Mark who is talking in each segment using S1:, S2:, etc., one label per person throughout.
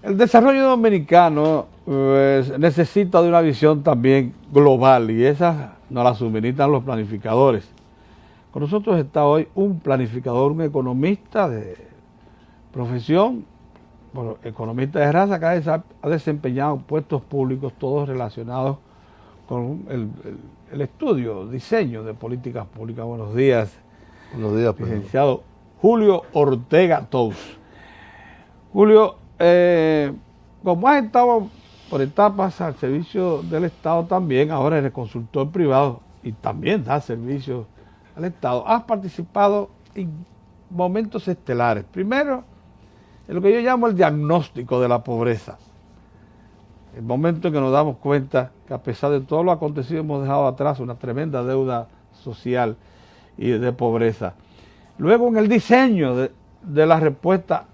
S1: El desarrollo dominicano necesita de una visión también global y esa nos la suministran los planificadores. Con nosotros está hoy un planificador, un economista de profesión, bueno, economista de raza, que ha desempeñado puestos públicos todos relacionados con el estudio, diseño de políticas públicas. Buenos días.
S2: Buenos días,
S1: licenciado Julio Ortega Tous. Julio, como has estado por etapas al servicio del Estado también, ahora eres consultor privado y también das servicio al Estado, has participado en momentos estelares. Primero, en lo que yo llamo el diagnóstico de la pobreza. El momento en que nos damos cuenta que a pesar de todo lo acontecido hemos dejado atrás una tremenda deuda social y de pobreza. Luego en el diseño de la respuesta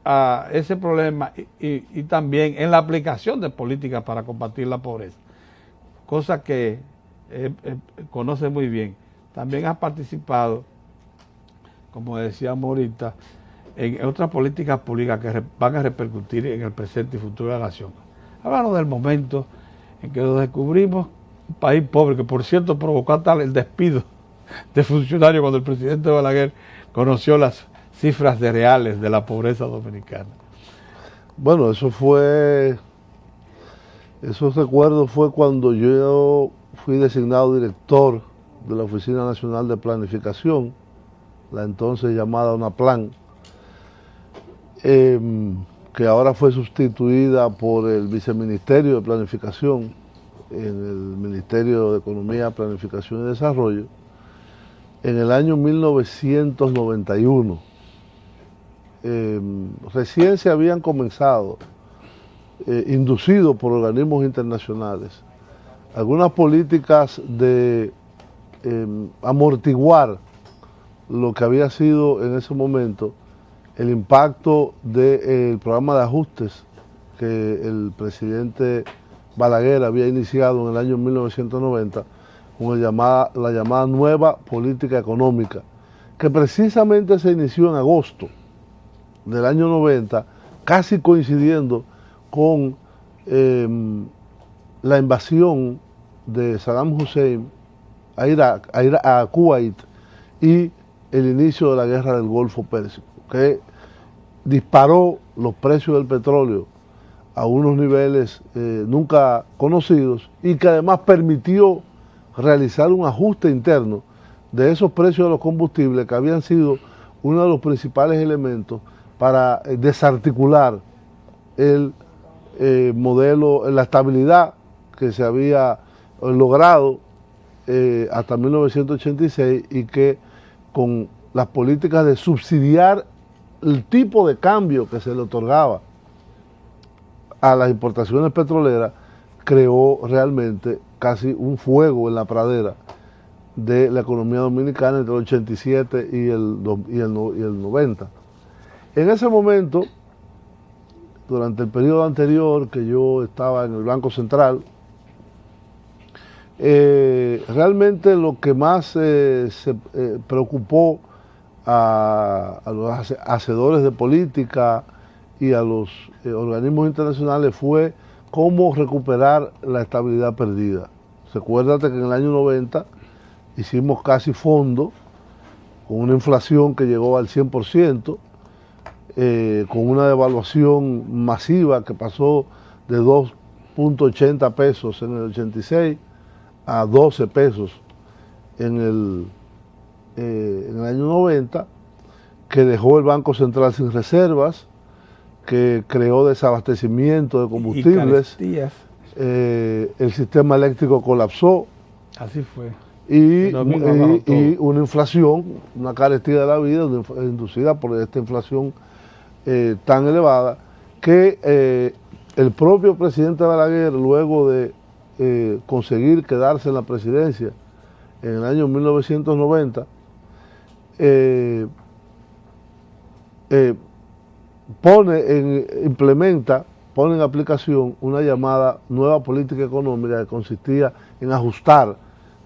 S1: a ese problema y también en la aplicación de políticas para combatir la pobreza, cosa que conoce muy bien. También has participado, como decíamos ahorita, en otras políticas públicas que van a repercutir en el presente y futuro de la nación. Háblanos del momento en que nos descubrimos un país pobre, que por cierto provocó tal el despido de funcionarios cuando el presidente Balaguer conoció las cifras reales de la pobreza dominicana.
S2: Bueno, esos recuerdos fue cuando yo fui designado director de la Oficina Nacional de Planificación, la entonces llamada UNAPLAN, que ahora fue sustituida por el Viceministerio de Planificación en el Ministerio de Economía, Planificación y Desarrollo, en el año 1991. Recién se habían comenzado, inducidos por organismos internacionales, algunas políticas de amortiguar lo que había sido en ese momento el impacto del programa de ajustes que el presidente Balaguer había iniciado en el año 1990 con la llamada nueva política económica, que precisamente se inició en agosto del año 90, casi coincidiendo con la invasión de Saddam Hussein a Kuwait y el inicio de la guerra del Golfo Pérsico, que disparó los precios del petróleo a unos niveles nunca conocidos y que además permitió realizar un ajuste interno de esos precios de los combustibles que habían sido uno de los principales elementos para desarticular el modelo, la estabilidad que se había logrado hasta 1986 y que con las políticas de subsidiar el tipo de cambio que se le otorgaba a las importaciones petroleras creó realmente casi un fuego en la pradera de la economía dominicana entre el 87 y el 90. En ese momento, durante el periodo anterior que yo estaba en el Banco Central, realmente lo que más se preocupó a los hacedores de política y a los organismos internacionales fue cómo recuperar la estabilidad perdida. Recuérdate que en el año 90 hicimos casi fondo, con una inflación que llegó al 100%, con una devaluación masiva que pasó de 2.80 pesos en el 86 a 12 pesos en el año 90, que dejó el Banco Central sin reservas, que creó desabastecimiento de combustibles, el sistema eléctrico colapsó.
S1: Así fue.
S2: Y una inflación, una carestía de la vida inducida por esta inflación tan elevada, que el propio presidente Balaguer, luego de conseguir quedarse en la presidencia en el año 1990, pone en aplicación una llamada nueva política económica que consistía en ajustar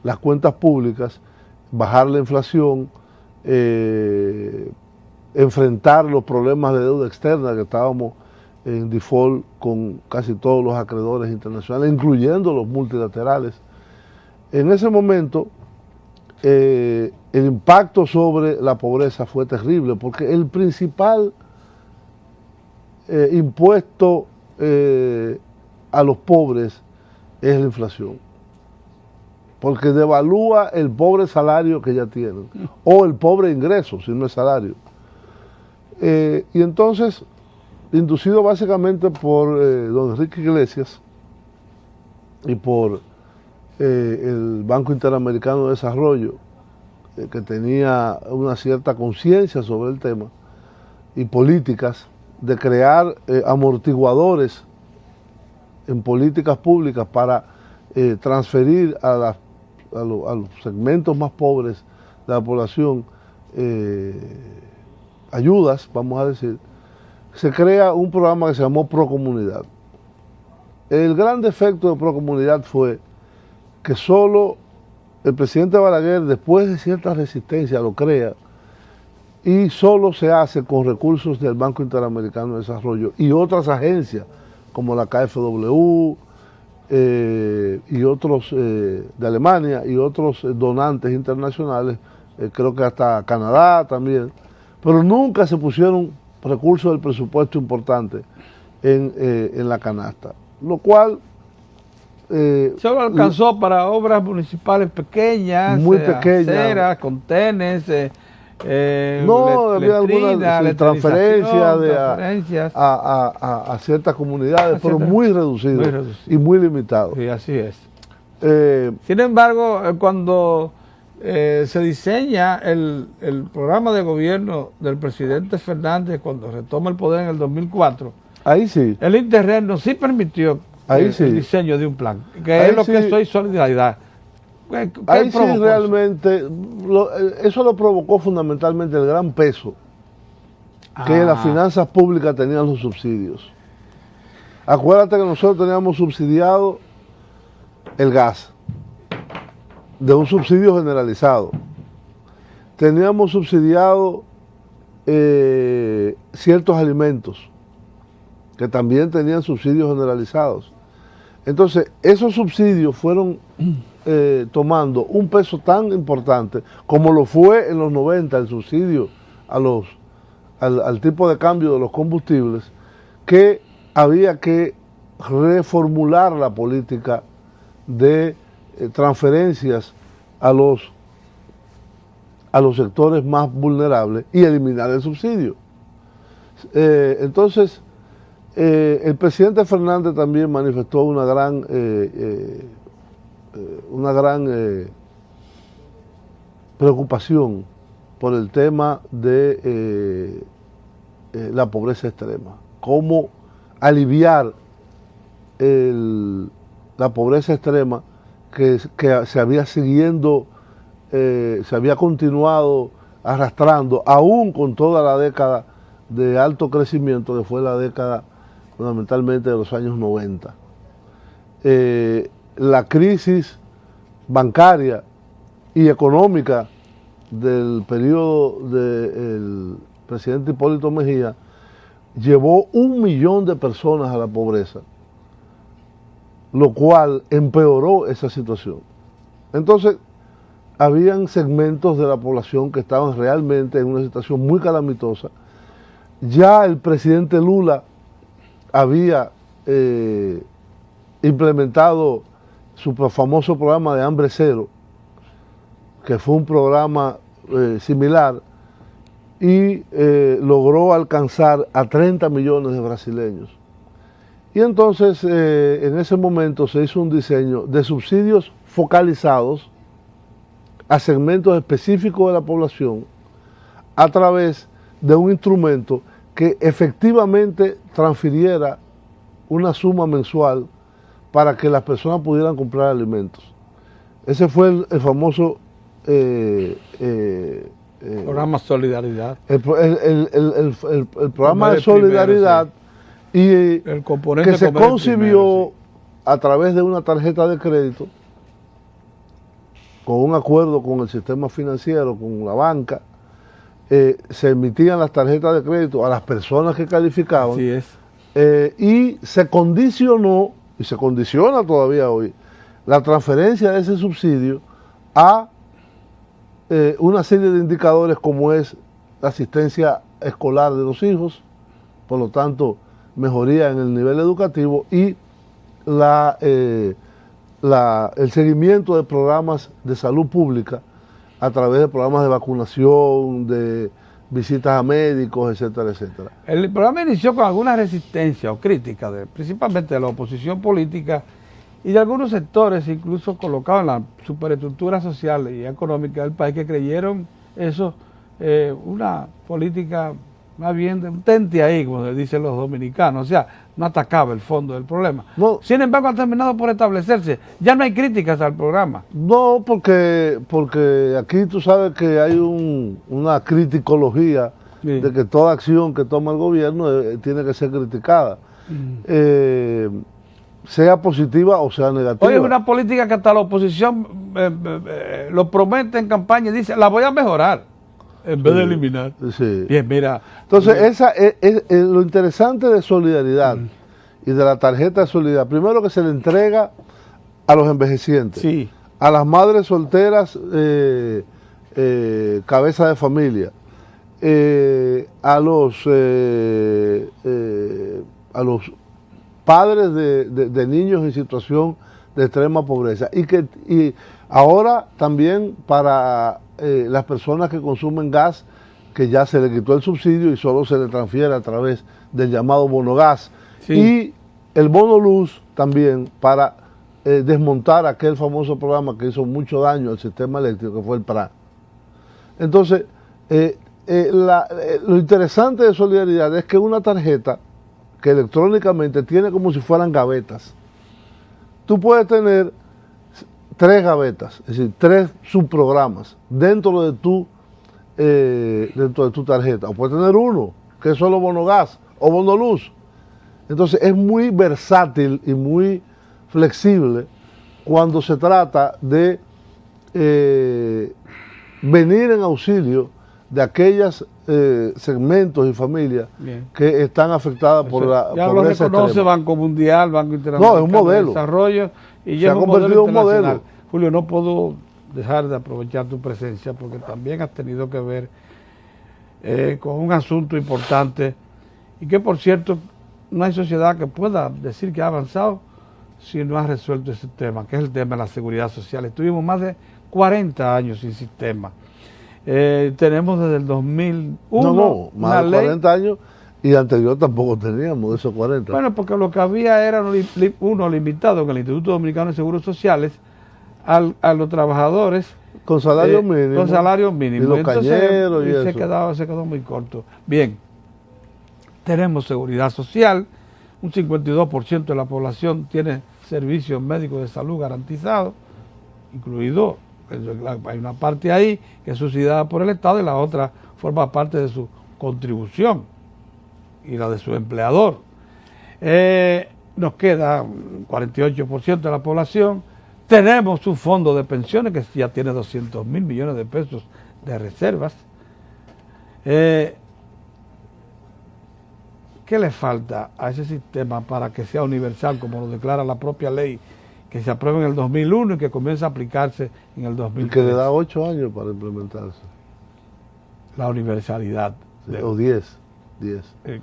S2: las cuentas públicas, bajar la inflación, enfrentar los problemas de deuda externa que estábamos en default con casi todos los acreedores internacionales, incluyendo los multilaterales. En ese momento, el impacto sobre la pobreza fue terrible, porque el principal impuesto a los pobres es la inflación, porque devalúa el pobre salario que ya tienen, o el pobre ingreso, si no es salario. Y entonces, inducido básicamente por don Enrique Iglesias y por el Banco Interamericano de Desarrollo, que tenía una cierta conciencia sobre el tema, y políticas de crear amortiguadores en políticas públicas para transferir a los segmentos más pobres de la población ayudas, vamos a decir, se crea un programa que se llamó Procomunidad. El gran defecto de Procomunidad fue que solo el presidente Balaguer, después de cierta resistencia, lo crea, y solo se hace con recursos del Banco Interamericano de Desarrollo y otras agencias como la KfW y otros de Alemania y otros donantes internacionales, creo que hasta Canadá también, pero nunca se pusieron recursos del presupuesto importante en la canasta, lo cual
S1: solo alcanzó para obras municipales pequeñas,
S2: muy pequeñas,
S1: aceras, contenes,
S2: no, había algunas
S1: transferencias
S2: a ciertas comunidades, pero muy reducido y muy limitado.
S1: Sí, así es. Sin embargo, cuando se diseña el programa de gobierno del presidente Fernández, cuando retoma el poder en el 2004,
S2: ahí sí,
S1: el interregno sí permitió el diseño de un plan, que ahí es lo que soy solidaridad.
S2: Ahí sí realmente, eso lo provocó fundamentalmente el gran peso que las finanzas públicas tenían los subsidios. Acuérdate que nosotros teníamos subsidiado el gas, de un subsidio generalizado. Teníamos subsidiado ciertos alimentos, que también tenían subsidios generalizados. Entonces, esos subsidios fueron tomando un peso tan importante como lo fue en los 90 el subsidio al tipo de cambio de los combustibles, que había que reformular la política de transferencias a los sectores más vulnerables y eliminar el subsidio. Entonces, el presidente Fernández también manifestó una gran preocupación por el tema de la pobreza extrema. Cómo aliviar la pobreza extrema que se había se había continuado arrastrando, aún con toda la década de alto crecimiento que fue la década fundamentalmente de los años 90. La crisis bancaria y económica del periodo del presidente Hipólito Mejía llevó 1 millón de personas a la pobreza, lo cual empeoró esa situación. Entonces, habían segmentos de la población que estaban realmente en una situación muy calamitosa. Ya el presidente Lula había implementado su famoso programa de Hambre Cero, que fue un programa similar, y logró alcanzar a 30 millones de brasileños. Y entonces, en ese momento se hizo un diseño de subsidios focalizados a segmentos específicos de la población a través de un instrumento que efectivamente transfiriera una suma mensual para que las personas pudieran comprar alimentos. Ese fue el famoso
S1: programa Solidaridad.
S2: El programa de solidaridad, sí. Y
S1: el componente
S2: que se concibió primero, sí, a través de una tarjeta de crédito, con un acuerdo con el sistema financiero, con la banca. Se emitían las tarjetas de crédito a las personas que calificaban.
S1: Así es.
S2: y se condicionó, y se condiciona todavía hoy, la transferencia de ese subsidio a una serie de indicadores como es la asistencia escolar de los hijos, por lo tanto, mejoría en el nivel educativo y el seguimiento de programas de salud pública a través de programas de vacunación, de visitas a médicos, etcétera, etcétera.
S1: El programa inició con alguna resistencia o crítica, principalmente de la oposición política y de algunos sectores, incluso colocados en la superestructura social y económica del país, que creyeron eso una política más bien de un tente ahí, como dicen los dominicanos, o sea, no atacaba el fondo del problema.
S2: No,
S1: sin embargo, ha terminado por establecerse. Ya no hay críticas al programa.
S2: No, porque aquí tú sabes que hay una criticología de que toda acción que toma el gobierno tiene que ser criticada, sea positiva o sea negativa.
S1: Hoy es una política que hasta la oposición lo promete en campaña y dice, la voy a mejorar, en vez de eliminar.
S2: Sí.
S1: Bien, mira.
S2: Entonces, esa es lo interesante de Solidaridad y de la tarjeta de solidaridad. Primero, que se le entrega a los envejecientes,
S1: Sí.
S2: a las madres solteras, cabeza de familia, a los padres de niños en situación de extrema pobreza, y ahora también para las personas que consumen gas, que ya se le quitó el subsidio y solo se le transfiere a través del llamado bono gas,
S1: Sí.
S2: y el bono luz también para desmontar aquel famoso programa que hizo mucho daño al sistema eléctrico, que fue el PRA. Entonces, lo interesante de Solidaridad es que una tarjeta que electrónicamente tiene como si fueran gavetas. Tú puedes tener 3 gavetas, es decir, 3 subprogramas dentro de tu tarjeta. O puedes tener uno, que es solo bono gas o bono luz. Entonces es muy versátil y muy flexible cuando se trata de venir en auxilio de aquellos segmentos y familias que están afectadas por la
S1: ya
S2: pobreza
S1: lo reconoce
S2: extrema.
S1: Banco Mundial, Banco Internacional
S2: No, es un modelo.
S1: de Desarrollo, y
S2: Se ha convertido en un modelo.
S1: Julio, no puedo dejar de aprovechar tu presencia porque también has tenido que ver con un asunto importante y que, por cierto, no hay sociedad que pueda decir que ha avanzado si no ha resuelto ese tema, que es el tema de la seguridad social. Estuvimos más de 40 años sin sistema. Tenemos desde el 2001
S2: más de 40 años, y anterior tampoco teníamos de esos 40.
S1: Bueno, porque lo que había era uno limitado en el Instituto Dominicano de Seguros Sociales a los trabajadores
S2: con salario mínimo.
S1: Con salario mínimo.
S2: Y los cañeros y eso.
S1: Se quedó muy corto. Bien, tenemos seguridad social, un 52% de la población tiene servicios médicos de salud garantizados, incluido, hay una parte ahí que es subsidiada por el Estado y la otra forma parte de su contribución y la de su empleador. Nos queda un 48% de la población. Tenemos un fondo de pensiones que ya tiene 200 mil millones de pesos de reservas. ¿Qué le falta a ese sistema para que sea universal, como lo declara la propia ley, que se aprueba en el 2001 y que comienza a aplicarse en el 2003?
S2: Y que le da 8 años para implementarse.
S1: La universalidad.
S2: O 10.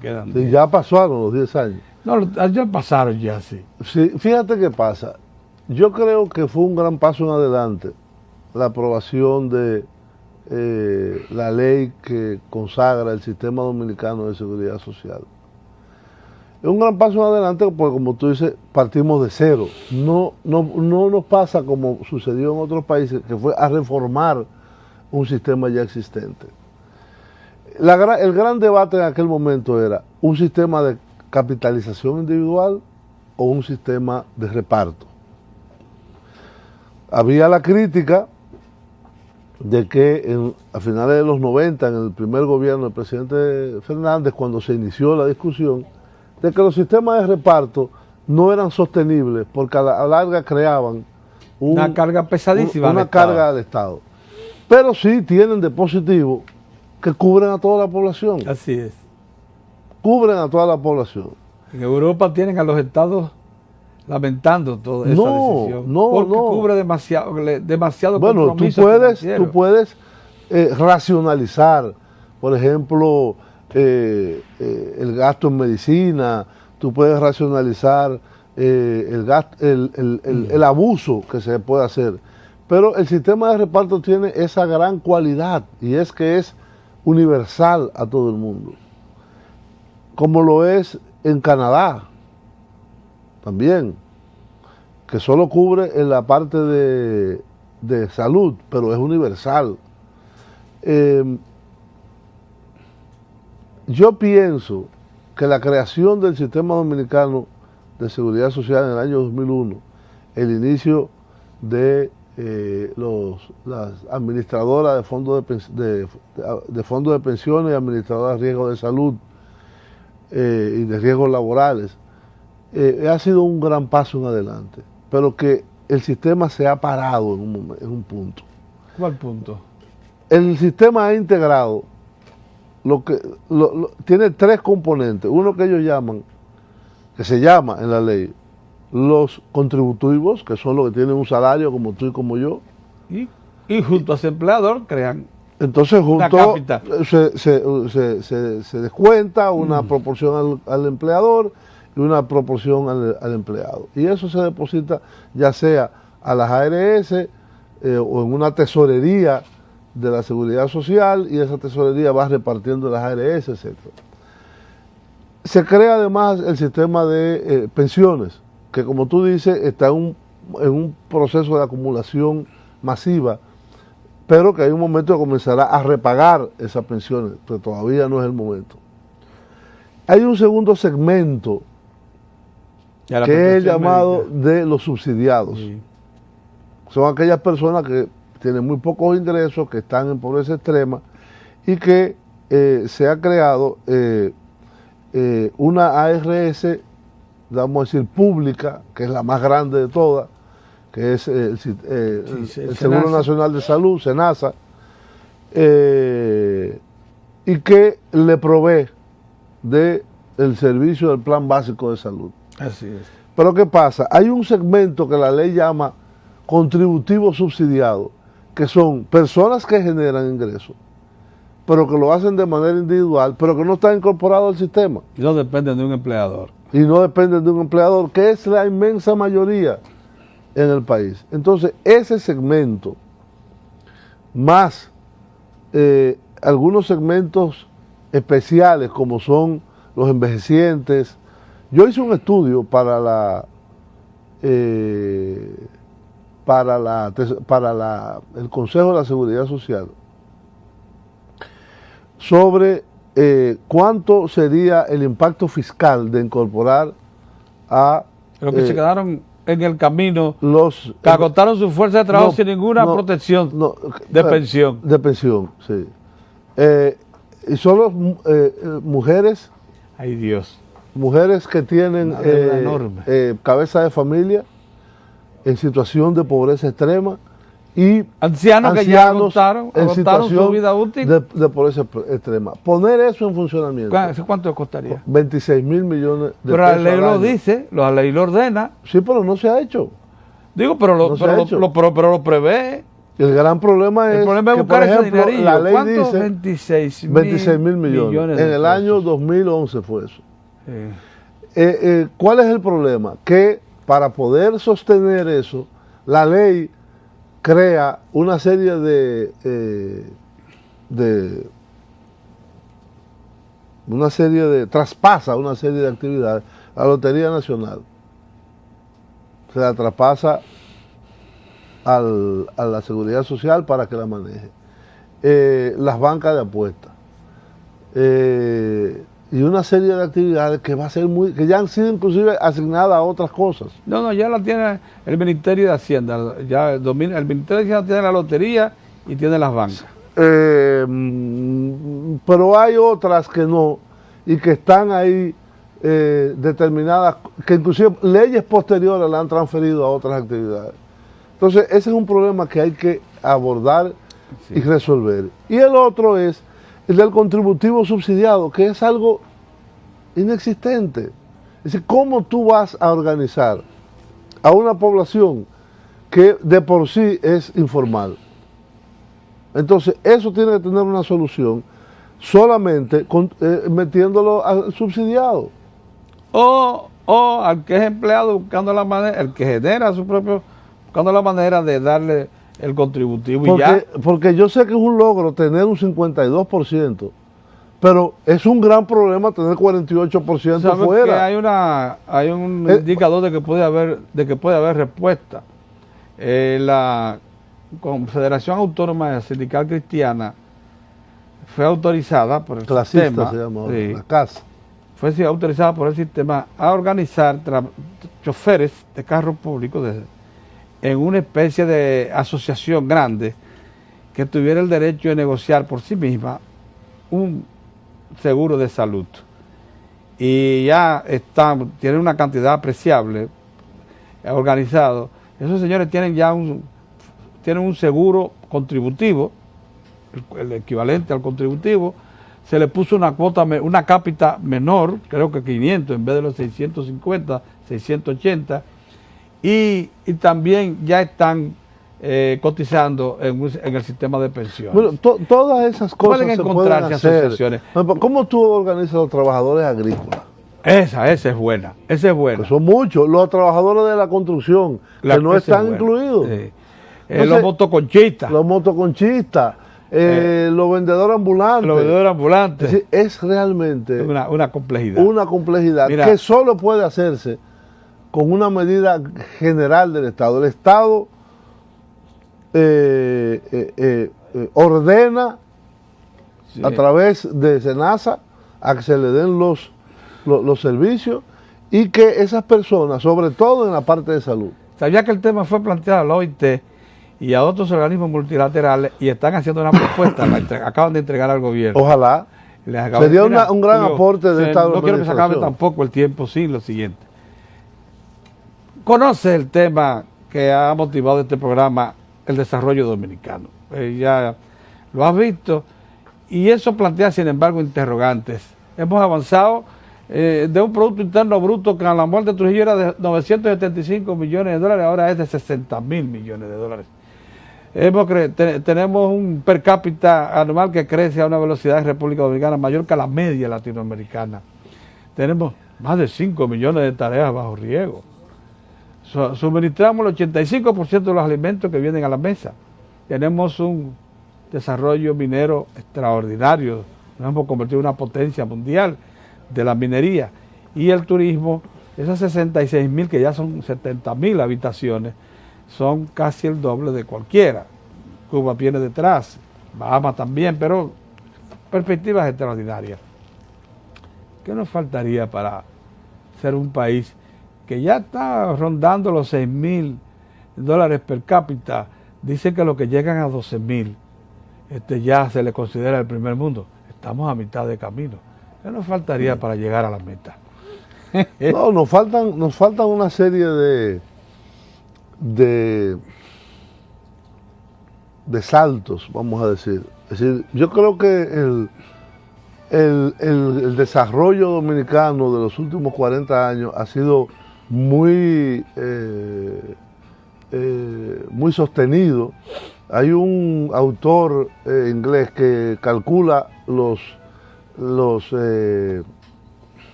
S1: Quedan
S2: sí,
S1: 10.
S2: ya pasaron los 10 años.
S1: No, ya pasaron ya, sí.
S2: Sí, fíjate qué pasa. Yo creo que fue un gran paso en adelante la aprobación de la ley que consagra el sistema dominicano de seguridad social. Es un gran paso en adelante porque, como tú dices, partimos de cero. No nos pasa como sucedió en otros países, que fue a reformar un sistema ya existente. El gran debate en aquel momento era un sistema de capitalización individual o un sistema de reparto. Había la crítica de que a finales de los 90, en el primer gobierno del presidente Fernández, cuando se inició la discusión, de que los sistemas de reparto no eran sostenibles porque a la larga creaban
S1: una carga pesadísima.
S2: Una carga al Estado. Pero sí tienen de positivo que cubren a toda la población.
S1: Así es.
S2: Cubren a toda la población.
S1: En Europa tienen a los estados lamentando toda esa decisión. Porque cubre demasiado
S2: bueno,
S1: compromiso
S2: tú puedes racionalizar, por ejemplo, el gasto en medicina, tú puedes racionalizar el abuso que se puede hacer, pero el sistema de reparto tiene esa gran cualidad, y es que es universal a todo el mundo, como lo es en Canadá también, que solo cubre en la parte de salud, pero es universal. Yo pienso que la creación del Sistema Dominicano de Seguridad Social en el año 2001, el inicio de las administradoras de fondos de pensiones y administradoras de riesgo de salud y de riesgos laborales, ha sido un gran paso en adelante, pero que el sistema se ha parado en un punto.
S1: ¿Cuál punto?
S2: El sistema ha integrado tiene tres componentes. Uno que ellos llaman, que se llama en la ley, los contributivos, que son los que tienen un salario como tú y como yo.
S1: Y junto a ese empleador crean.
S2: Entonces junto se descuenta una proporción al empleador y una proporción al empleado. Y eso se deposita ya sea a las ARS o en una tesorería de la Seguridad Social, y esa tesorería va repartiendo las ARS, etc. Se crea además el sistema de pensiones, que como tú dices está en un proceso de acumulación masiva, pero que hay un momento que comenzará a repagar esas pensiones, pero todavía no es el momento. Hay un segundo segmento que es el llamado de los subsidiados. Sí. Son aquellas personas que tienen muy pocos ingresos, que están en pobreza extrema, y que se ha creado una ARS, vamos a decir, pública, que es la más grande de todas, que es el Seguro Nacional de Salud, SENASA, y que le provee del servicio del Plan Básico de Salud.
S1: Así es.
S2: Pero ¿qué pasa? Hay un segmento que la ley llama contributivo subsidiado, que son personas que generan ingresos, pero que lo hacen de manera individual, pero que no están incorporados al sistema.
S1: Y no dependen de un empleador.
S2: Y no dependen de un empleador, que es la inmensa mayoría en el país. Entonces, ese segmento, más algunos segmentos especiales, como son los envejecientes. Yo hice un estudio para el Consejo de la Seguridad Social sobre cuánto sería el impacto fiscal de incorporar a...
S1: Los que se quedaron en el camino, que agotaron su fuerza de trabajo sin ninguna protección de pensión.
S2: De pensión, sí. Y son mujeres...
S1: Ay, Dios.
S2: Mujeres que tienen cabeza de familia en situación de pobreza extrema y
S1: ancianos que ya agotaron su vida útil
S2: de pobreza extrema. Poner eso en funcionamiento.
S1: ¿Cuánto costaría?
S2: 26 mil millones de pesos.
S1: Pero la ley lo dice, la ley lo ordena.
S2: Sí, pero no se ha hecho.
S1: Digo, pero lo prevé.
S2: El gran problema es
S1: que, por ejemplo,
S2: la ley dice
S1: 26
S2: mil millones. En el año 2011 fue eso.
S1: Sí.
S2: ¿Cuál es el problema? Que para poder sostener eso, la ley crea una serie traspasa una serie de actividades. La Lotería Nacional se la traspasa a la Seguridad Social para que la maneje. Las bancas de apuestas. Y una serie de actividades que va a ser que ya han sido inclusive asignadas a otras cosas.
S1: No, ya la tiene el Ministerio de Hacienda. Ya el Ministerio de Hacienda tiene la lotería y tiene las bancas.
S2: Pero hay otras que no, y que están ahí determinadas, que inclusive leyes posteriores la han transferido a otras actividades. Entonces, ese es un problema que hay que abordar y resolver. Y el otro es el del contributivo subsidiado, que es algo inexistente. Es decir, ¿cómo tú vas a organizar a una población que de por sí es informal? Entonces, eso tiene que tener una solución solamente metiéndolo al subsidiado.
S1: O al que es empleado buscando la manera, el que genera su propio, buscando la manera de darle el contributivo y ya.
S2: Porque yo sé que es un logro tener un 52%, pero es un gran problema tener 48% fuera.
S1: Que hay un indicador de que puede haber respuesta. La Confederación Autónoma Sindical Cristiana fue autorizada por el sistema,
S2: se llama,
S1: sí,
S2: la CAS.
S1: Fue autorizada por el sistema a organizar choferes de carros públicos en una especie de asociación grande que tuviera el derecho de negociar por sí misma un seguro de salud. Y ya tienen una cantidad apreciable organizado. Esos señores tienen un seguro contributivo, el equivalente al contributivo. Se le puso una cápita menor, creo que 500 en vez de los 650, 680, y también ya están cotizando en el sistema de pensiones.
S2: Bueno, todas esas cosas
S1: pueden encontrarse asociaciones.
S2: ¿Cómo tú organizas a los trabajadores agrícolas?
S1: Esa es buena,
S2: Pues son muchos. Los trabajadores de la construcción, que no están incluidos.
S1: Sí. Los motoconchistas.
S2: Los motoconchistas. Los vendedores ambulantes. Es realmente
S1: una complejidad.
S2: Una complejidad. Mira, que solo puede hacerse con una medida general del Estado. El Estado ordena a través de SENASA a que se le den los servicios y que esas personas, sobre todo en la parte de salud.
S1: Sabía que el tema fue planteado a la OIT y a otros organismos multilaterales y están haciendo una propuesta, acaban de entregar al gobierno.
S2: Ojalá. Sería un gran aporte de esta
S1: No quiero que se acabe tampoco el tiempo sin lo siguiente. Conoce el tema que ha motivado este programa, el desarrollo dominicano. Ya lo has visto y eso plantea, sin embargo, interrogantes. Hemos avanzado de un Producto Interno Bruto que a la muerte de Trujillo era de 975 millones de dólares, ahora es de 60.000 millones de dólares. Tenemos un per cápita anual que crece a una velocidad en República Dominicana mayor que la media latinoamericana. Tenemos más de 5 millones de tareas bajo riego. Suministramos el 85% de los alimentos que vienen a la mesa. Tenemos un desarrollo minero extraordinario. Nos hemos convertido en una potencia mundial de la minería. Y el turismo, esas 66.000 que ya son 70.000 habitaciones, son casi el doble de cualquiera. Cuba viene detrás, Bahamas también, pero perspectivas extraordinarias. ¿Qué nos faltaría para ser un país que ya está rondando los 6.000 dólares per cápita? Dicen que los que llegan a 12.000 ya se le considera el primer mundo. Estamos a mitad de camino. ¿Qué nos faltaría para llegar a la meta?
S2: No, nos faltan una serie de saltos, vamos a decir. Es decir, yo creo que el desarrollo dominicano de los últimos 40 años ha sido muy sostenido. Hay un autor inglés que calcula los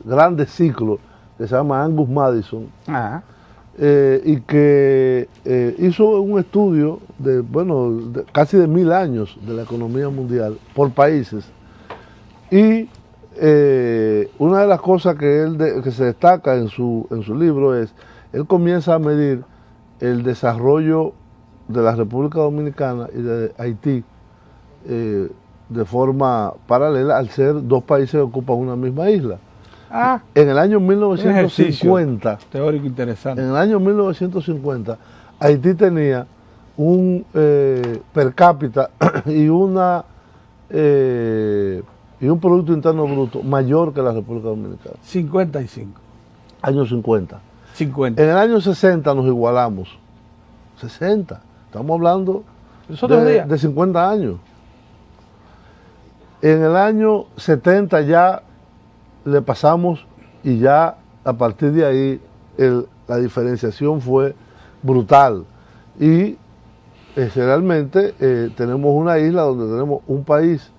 S2: grandes ciclos, que se llama Angus Madison, y que hizo un estudio de casi de 1000 años de la economía mundial por países. Y una de las cosas que se destaca en su libro es, él comienza a medir el desarrollo de la República Dominicana y de Haití de forma paralela, al ser dos países que ocupan una misma isla. En el año 1950,
S1: teórico interesante.
S2: En el año 1950, Haití tenía un per cápita y un Producto Interno Bruto mayor que la República Dominicana.
S1: 55.
S2: Años 50.
S1: 50.
S2: En el año 60 nos igualamos. 60. Estamos hablando de 50 años. En el año 70 ya le pasamos y ya a partir de ahí la diferenciación fue brutal. Y realmente tenemos una isla donde tenemos un país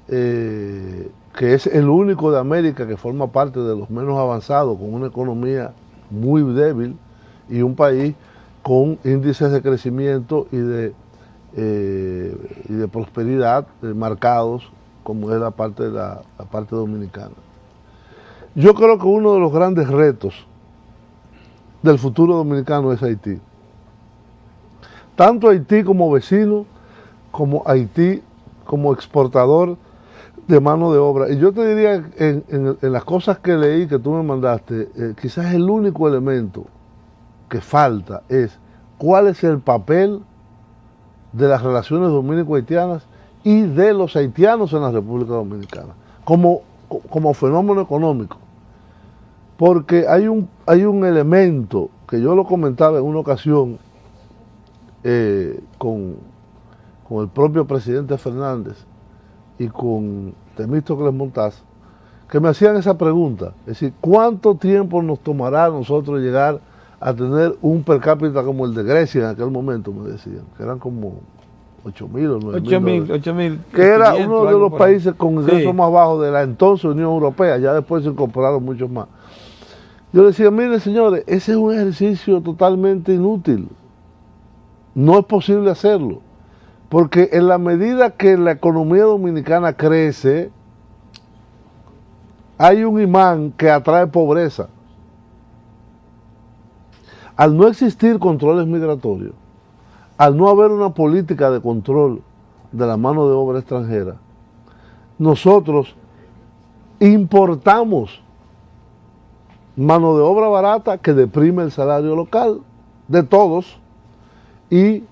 S2: que es el único de América que forma parte de los menos avanzados, con una economía muy débil y un país con índices de crecimiento y de prosperidad marcados, como es la parte dominicana. Yo creo que uno de los grandes retos del futuro dominicano es Haití. Tanto Haití como vecino, como Haití como exportador de mano de obra. Y yo te diría, en las cosas que leí, que tú me mandaste, quizás el único elemento que falta es cuál es el papel de las relaciones dominico-haitianas y de los haitianos en la República Dominicana, como fenómeno económico. Porque hay un elemento que yo lo comentaba en una ocasión con el propio presidente Fernández y con Temístocles Montaz, que me hacían esa pregunta, es decir, ¿cuánto tiempo nos tomará a nosotros llegar a tener un per cápita como el de Grecia en aquel momento? Me decían, que eran como 8.000 o 9.000 que era uno de los países con ingresos más bajos de la entonces Unión Europea. Ya después se incorporaron muchos más. Yo le decía, miren señores, ese es un ejercicio totalmente inútil, no es posible hacerlo, porque en la medida que la economía dominicana crece, hay un imán que atrae pobreza. Al no existir controles migratorios, al no haber una política de control de la mano de obra extranjera, nosotros importamos mano de obra barata que deprime el salario local de todos y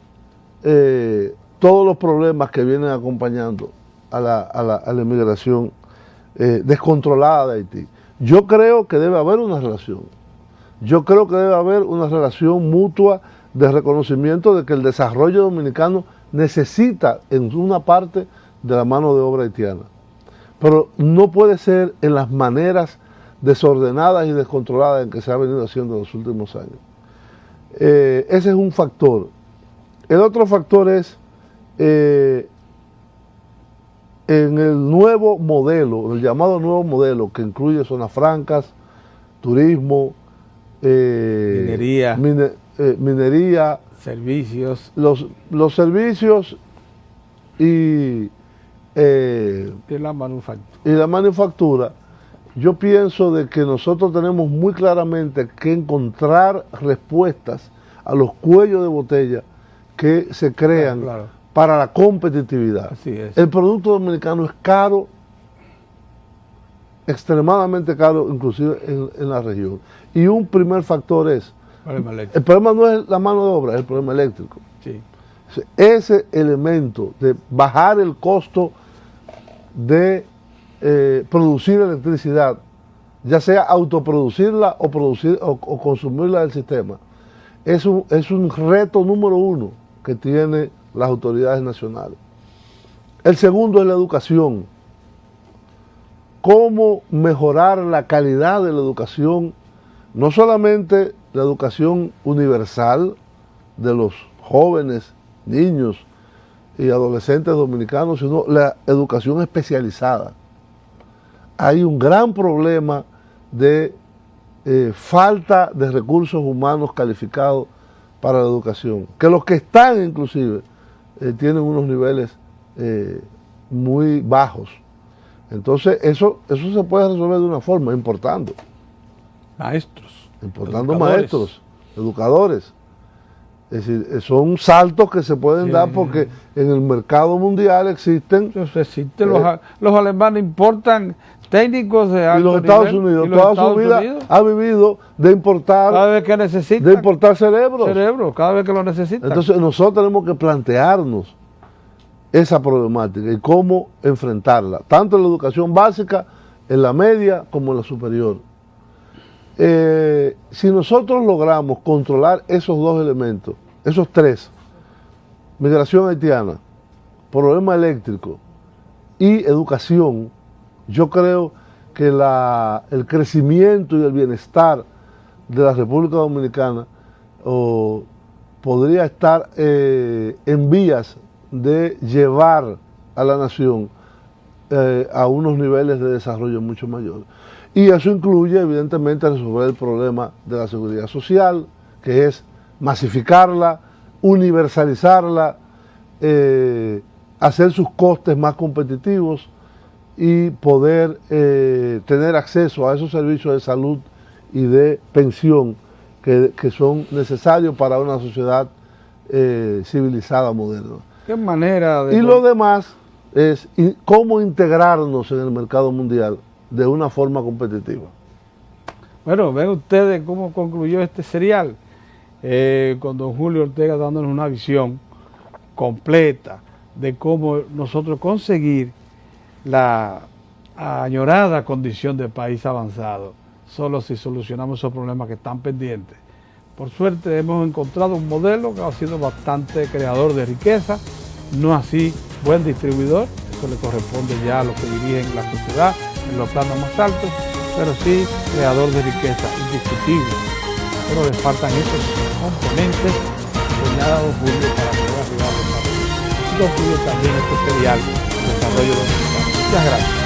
S2: todos los problemas que vienen acompañando a la inmigración descontrolada de Haití. Yo creo que debe haber una relación. Yo creo que debe haber una relación mutua de reconocimiento de que el desarrollo dominicano necesita en una parte de la mano de obra haitiana. Pero no puede ser en las maneras desordenadas y descontroladas en que se ha venido haciendo en los últimos años. Ese es un factor. El otro factor es en el nuevo modelo, el llamado nuevo modelo, que incluye zonas francas, turismo, minería,
S1: servicios,
S2: los servicios y
S1: la manufactura.
S2: Y la manufactura. Yo pienso de que nosotros tenemos muy claramente que encontrar respuestas a los cuellos de botella que se crean para la competitividad.
S1: Así es.
S2: El producto dominicano es caro, extremadamente caro, inclusive en la región. Y un primer factor es, el problema no es la mano de obra, es el problema eléctrico.
S1: Sí.
S2: Ese elemento de bajar el costo de producir electricidad, ya sea autoproducirla o consumirla del sistema, es un reto número uno que tienen las autoridades nacionales. El segundo es la educación. Cómo mejorar la calidad de la educación, no solamente la educación universal de los jóvenes, niños y adolescentes dominicanos, sino la educación especializada. Hay un gran problema de falta de recursos humanos calificados para la educación, que los que están inclusive tienen unos niveles muy bajos. Entonces eso se puede resolver de una forma, importando maestros, educadores. Es decir, son saltos que se pueden dar porque en el mercado mundial existen...
S1: Los alemanes importan técnicos de alto
S2: nivel. Y los Estados Unidos, toda su vida ha vivido de importar...
S1: Cada vez que necesitan.
S2: De importar cerebros.
S1: Cada vez que lo necesitan.
S2: Entonces nosotros tenemos que plantearnos esa problemática y cómo enfrentarla, tanto en la educación básica, en la media, como en la superior. Si nosotros logramos controlar esos dos elementos, esos tres, migración haitiana, problema eléctrico y educación, yo creo que el crecimiento y el bienestar de la República Dominicana podría estar en vías de llevar a la nación a unos niveles de desarrollo mucho mayores. Y eso incluye, evidentemente, resolver el problema de la seguridad social, que es masificarla, universalizarla, hacer sus costes más competitivos y poder tener acceso a esos servicios de salud y de pensión que son necesarios para una sociedad civilizada, moderna.
S1: ¿Qué manera de...
S2: Y lo demás es cómo integrarnos en el mercado mundial de una forma competitiva.
S1: Bueno, ven ustedes cómo concluyó este serial, con don Julio Ortega dándonos una visión completa de cómo nosotros conseguir la añorada condición de país avanzado, solo si solucionamos esos problemas que están pendientes. Por suerte hemos encontrado un modelo que ha sido bastante creador de riqueza, no así buen distribuidor, eso le corresponde ya a los que dirigen la sociedad en los planos más altos, pero sí creador de riqueza, indiscutible. Pero le faltan esos componentes señalados Julio para poder arribar a desarrollo. Y concluye también este serial de desarrollo dominicano. Muchas gracias.